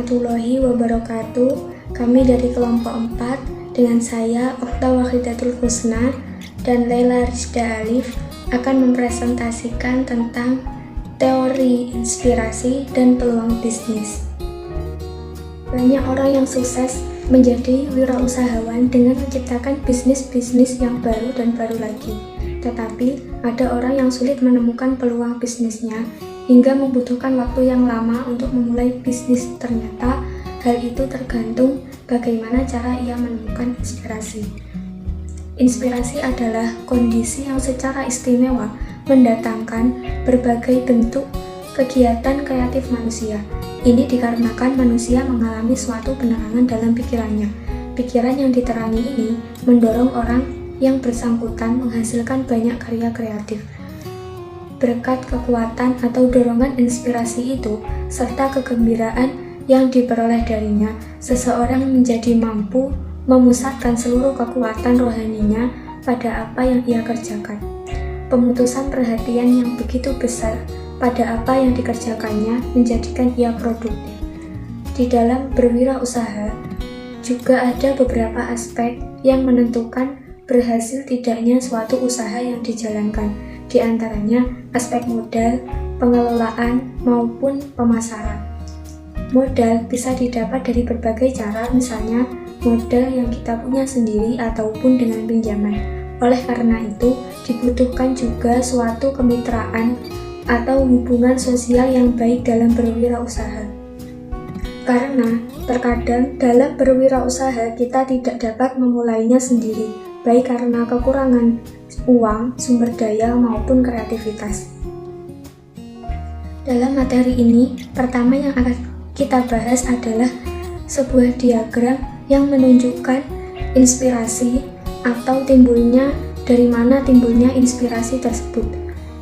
warahmatullahi wabarakatuh. Kami dari kelompok 4 dengan saya Okta Wahidatul Husna dan Laila Rizda Alif akan mempresentasikan tentang teori inspirasi dan peluang bisnis. Banyak orang yang sukses menjadi wirausahawan dengan menciptakan bisnis-bisnis yang baru dan baru lagi. Tetapi ada orang yang sulit menemukan peluang bisnisnya hingga membutuhkan waktu yang lama untuk memulai bisnis. Ternyata hal itu tergantung bagaimana cara ia menemukan inspirasi. Inspirasi adalah kondisi yang secara istimewa mendatangkan berbagai bentuk kegiatan kreatif manusia. Ini dikarenakan manusia mengalami suatu penerangan dalam pikirannya. Pikiran yang diterangi ini mendorong orang yang bersangkutan menghasilkan banyak karya kreatif. Berkat kekuatan atau dorongan inspirasi itu, serta kegembiraan yang diperoleh darinya, seseorang menjadi mampu memusatkan seluruh kekuatan rohaninya pada apa yang ia kerjakan. Pemutusan perhatian yang begitu besar pada apa yang dikerjakannya menjadikan ia produktif. Di dalam berwirausaha, juga ada beberapa aspek yang menentukan berhasil tidaknya suatu usaha yang dijalankan, di antaranya aspek modal, pengelolaan, maupun pemasaran. Modal bisa didapat dari berbagai cara, misalnya modal yang kita punya sendiri ataupun dengan pinjaman. Oleh karena itu, dibutuhkan juga suatu kemitraan atau hubungan sosial yang baik dalam berwirausaha. Karena terkadang dalam berwirausaha kita tidak dapat memulainya sendiri, baik karena kekurangan uang, sumber daya, maupun kreativitas. Dalam materi ini, pertama yang akan kita bahas adalah sebuah diagram yang menunjukkan inspirasi atau dari mana timbulnya inspirasi tersebut.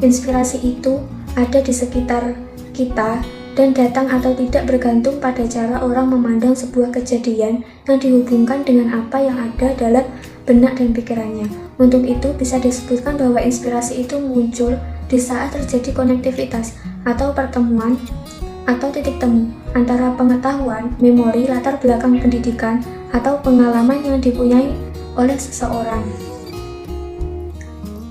Inspirasi itu ada di sekitar kita dan datang atau tidak bergantung pada cara orang memandang sebuah kejadian yang dihubungkan dengan apa yang ada dalam benak dan pikirannya. Untuk itu bisa disebutkan bahwa inspirasi itu muncul di saat terjadi konektivitas atau pertemuan atau titik temu antara pengetahuan, memori, latar belakang pendidikan, atau pengalaman yang dipunyai oleh seseorang.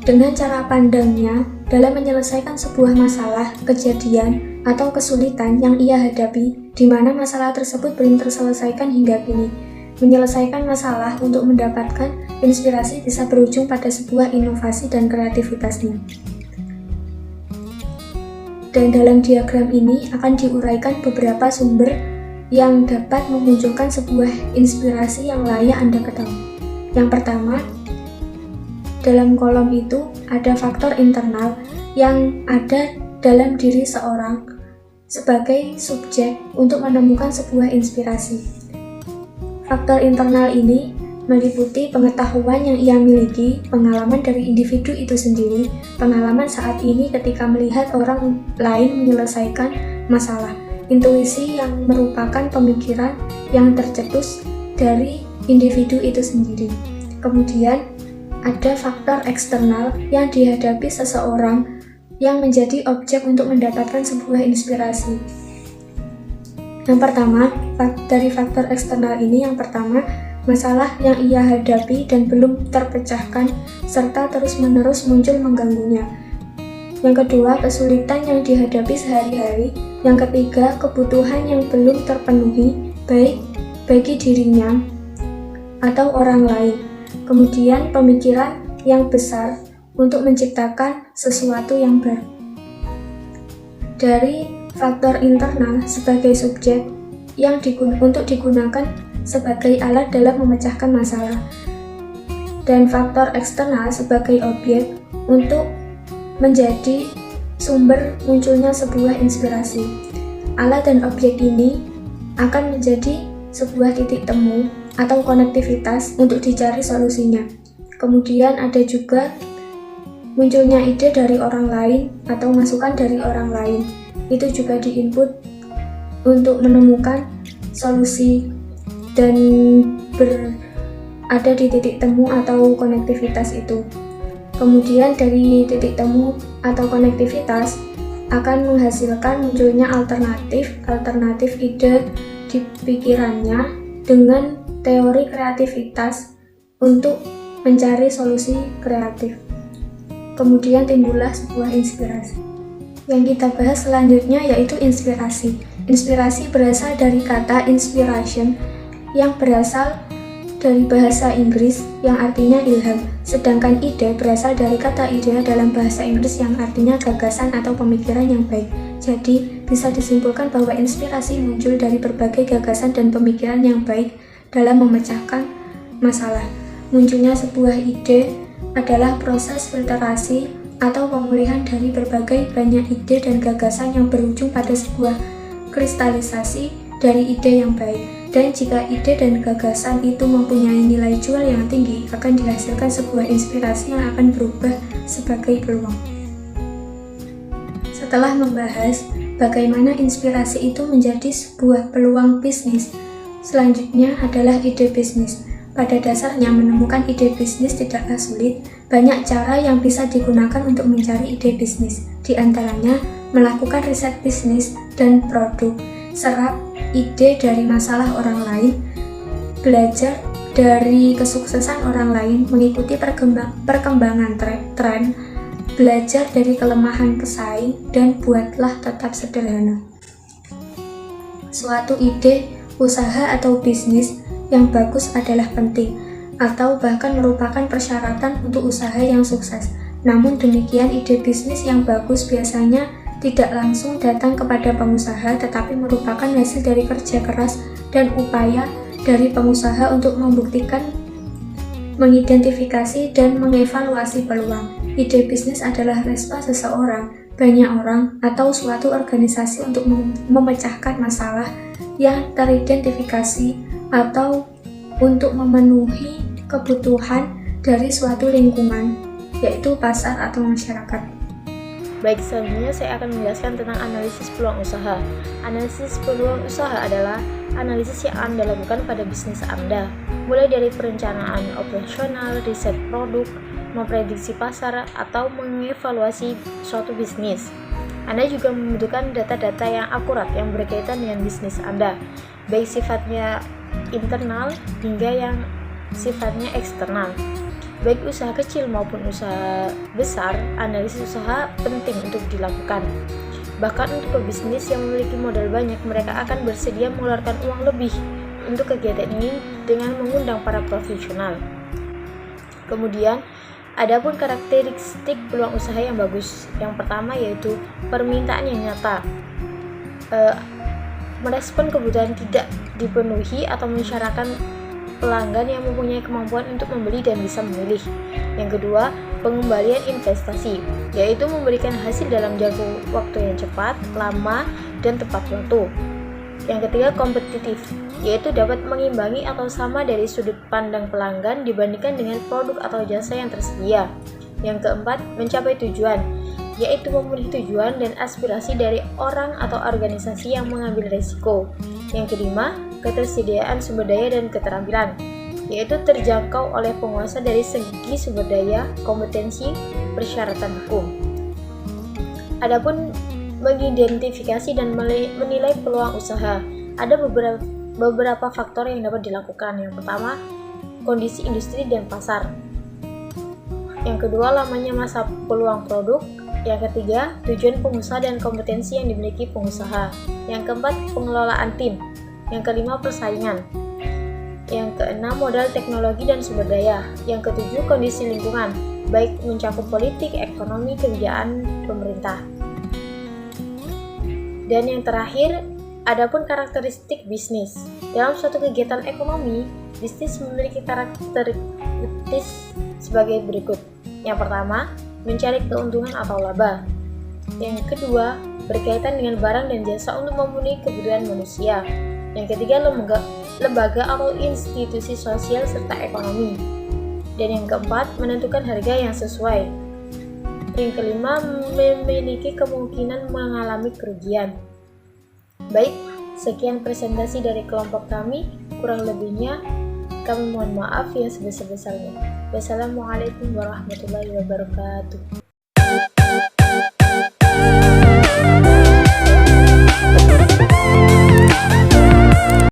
Dengan cara pandangnya dalam menyelesaikan sebuah masalah, kejadian, atau kesulitan yang ia hadapi, di mana masalah tersebut belum terselesaikan hingga kini. Menyelesaikan masalah untuk mendapatkan inspirasi bisa berujung pada sebuah inovasi dan kreativitasnya. Dan dalam diagram ini akan diuraikan beberapa sumber yang dapat memunculkan sebuah inspirasi yang layak Anda ketahui. Yang pertama, dalam kolom itu ada faktor internal yang ada dalam diri seorang sebagai subjek untuk menemukan sebuah inspirasi. Faktor internal ini meliputi pengetahuan yang ia miliki, pengalaman dari individu itu sendiri, pengalaman saat ini ketika melihat orang lain menyelesaikan masalah, intuisi yang merupakan pemikiran yang tercetus dari individu itu sendiri. Kemudian ada faktor eksternal yang dihadapi seseorang yang menjadi objek untuk mendapatkan sebuah inspirasi. Yang pertama, dari faktor eksternal ini yang pertama, masalah yang ia hadapi dan belum terpecahkan serta terus-menerus muncul mengganggunya. Yang kedua, kesulitan yang dihadapi sehari-hari. Yang ketiga, kebutuhan yang belum terpenuhi baik bagi dirinya atau orang lain. Kemudian, pemikiran yang besar untuk menciptakan sesuatu yang baru. Dari faktor internal sebagai subjek yang untuk digunakan sebagai alat dalam memecahkan masalah, dan faktor eksternal sebagai objek untuk menjadi sumber munculnya sebuah inspirasi. Alat dan objek ini akan menjadi sebuah titik temu atau konektivitas untuk dicari solusinya. Kemudian ada juga munculnya ide dari orang lain atau masukan dari orang lain. Itu juga diinput untuk menemukan solusi dan berada di titik temu atau konektivitas itu. Kemudian dari titik temu atau konektivitas akan menghasilkan munculnya alternatif ide di pikirannya dengan teori kreativitas untuk mencari solusi kreatif. Kemudian timbullah sebuah inspirasi. Yang kita bahas selanjutnya yaitu inspirasi. Inspirasi berasal dari kata inspiration yang berasal dari bahasa Inggris yang artinya ilham, sedangkan ide berasal dari kata ide dalam bahasa Inggris yang artinya gagasan atau pemikiran yang baik. Jadi, bisa disimpulkan bahwa inspirasi muncul dari berbagai gagasan dan pemikiran yang baik dalam memecahkan masalah. Munculnya sebuah ide adalah proses filterasi atau pemulihan dari berbagai banyak ide dan gagasan yang berujung pada sebuah kristalisasi dari ide yang baik. Dan jika ide dan gagasan itu mempunyai nilai jual yang tinggi, akan dihasilkan sebuah inspirasi yang akan berubah sebagai peluang. Setelah membahas bagaimana inspirasi itu menjadi sebuah peluang bisnis, selanjutnya adalah ide bisnis. Pada dasarnya, menemukan ide bisnis tidaklah sulit. Banyak cara yang bisa digunakan untuk mencari ide bisnis. Di antaranya, melakukan riset bisnis dan produk, serap ide dari masalah orang lain, belajar dari kesuksesan orang lain, mengikuti perkembangan tren, belajar dari kelemahan pesaing, dan buatlah tetap sederhana. Suatu ide, usaha atau bisnis yang bagus adalah penting, atau bahkan merupakan persyaratan untuk usaha yang sukses. Namun demikian, ide bisnis yang bagus biasanya tidak langsung datang kepada pengusaha, tetapi merupakan hasil dari kerja keras dan upaya dari pengusaha untuk membuktikan, mengidentifikasi, dan mengevaluasi peluang. Ide bisnis adalah respons seseorang, banyak orang, atau suatu organisasi untuk memecahkan masalah yang teridentifikasi atau untuk memenuhi kebutuhan dari suatu lingkungan, yaitu pasar atau masyarakat. Baik, selanjutnya saya akan menjelaskan tentang analisis peluang usaha. Analisis peluang usaha adalah analisis yang Anda lakukan pada bisnis Anda, mulai dari perencanaan operasional, riset produk, memprediksi pasar, atau mengevaluasi suatu bisnis. Anda juga membutuhkan data-data yang akurat yang berkaitan dengan bisnis Anda, baik sifatnya internal hingga yang sifatnya eksternal. Baik usaha kecil maupun usaha besar, analisis usaha penting untuk dilakukan. Bahkan untuk pebisnis yang memiliki modal banyak, mereka akan bersedia mengeluarkan uang lebih untuk kegiatan ini dengan mengundang para profesional. Kemudian, adapun karakteristik peluang usaha yang bagus. Yang pertama yaitu permintaan yang nyata. Merespon kebutuhan tidak dipenuhi atau mensyaratkan pelanggan yang mempunyai kemampuan untuk membeli dan bisa memilih. Yang kedua, pengembalian investasi, yaitu memberikan hasil dalam jangka waktu yang cepat, lama, dan tepat waktu. Yang ketiga, kompetitif, yaitu dapat mengimbangi atau sama dari sudut pandang pelanggan dibandingkan dengan produk atau jasa yang tersedia. Yang keempat, mencapai tujuan, yaitu memenuhi tujuan dan aspirasi dari orang atau organisasi yang mengambil risiko. Yang kelima, ketersediaan sumber daya dan keterampilan, yaitu terjangkau oleh penguasa dari segi sumber daya, kompetensi, persyaratan hukum. Adapun mengidentifikasi dan menilai peluang usaha, ada beberapa faktor yang dapat dilakukan. Yang pertama, kondisi industri dan pasar. Yang kedua, lamanya masa peluang produk. Yang ketiga, tujuan pengusaha dan kompetensi yang dimiliki pengusaha. Yang keempat, pengelolaan tim. Yang kelima, persaingan. Yang keenam, modal teknologi dan sumber daya. Yang ketujuh, kondisi lingkungan, baik mencakup politik, ekonomi, kebijakan pemerintah. Dan yang terakhir, adapun karakteristik bisnis. Dalam suatu kegiatan ekonomi, bisnis memiliki karakteristik sebagai berikut. Yang pertama, mencari keuntungan atau laba. Yang kedua, berkaitan dengan barang dan jasa untuk memenuhi kebutuhan manusia. Yang ketiga, lembaga atau institusi sosial serta ekonomi. Dan yang keempat, menentukan harga yang sesuai. Yang kelima, memiliki kemungkinan mengalami kerugian. Baik, sekian presentasi dari kelompok kami. Kurang lebihnya, kami mohon maaf yang sebesar-besarnya. Wassalamualaikum warahmatullahi wabarakatuh.